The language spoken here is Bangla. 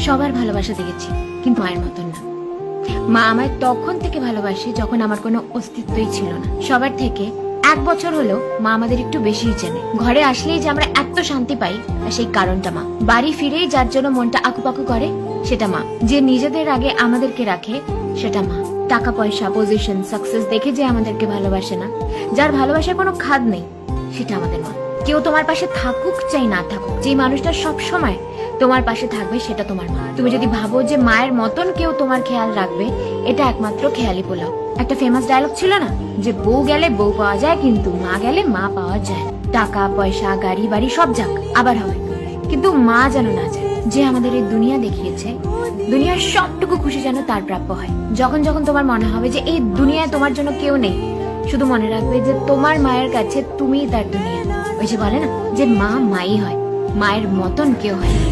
সবার ভালোবাসা দেখেছি, কিন্তু মায়ের মতন না। মা আমায় তখন থেকে ভালোবাসে যখন আমার কোনো অস্তিত্বই ছিল না। সবার থেকে 1 বছর হলেও মা আমাদের একটু বেশিই চেনে। ঘরে আসলেই যে আমরা এত শান্তি পাই, আর সেই কারণটা মা। বাড়ি ফিরেই যার জন্য মনটা আকুপাকু করে সেটা মা। যে নিজেদের আগে আমাদেরকে রাখে সেটা মা। টাকা পয়সা, পজিশন, সাকসেস দেখে যে আমাদেরকে ভালোবাসে না, যার ভালোবাসার কোনো খাদ নেই, সেটা আমাদের মা। কেউ তোমার পাশে থাকুক চাই না থাকুক, যে মানুষটা সব সময় তোমার পাশে থাকবে সেটা তোমার মা। তুমি যদি ভাবো যে মায়ের মতন কেউ তোমার খেয়াল রাখবে, এটা একমাত্র খেয়ালি পোলাও। একটা ফেমাস ডায়লগ ছিল না, যে বউ গেলে বউ পাওয়া যায়, কিন্তু মা গেলে মা পাওয়া যায়। টাকা পয়সা, গাড়ি বাড়ি সব যাক, আবার হবে, কিন্তু মা যেন না যায়। যে আমাদের এই দুনিয়া দেখিয়েছে, দুনিয়ার সবটুকু খুশি যেন তার প্রাপ্য হয়। যখন যখন তোমার মনে হবে যে এই দুনিয়ায় তোমার জন্য কেউ নেই, শুধু মনে রাখবে যে তোমার মায়ের কাছে তুমিই তার দুনিয়া। ওই যে বলে না, যে মা মাই হয়, মায়ের মতন কেউ হয় না।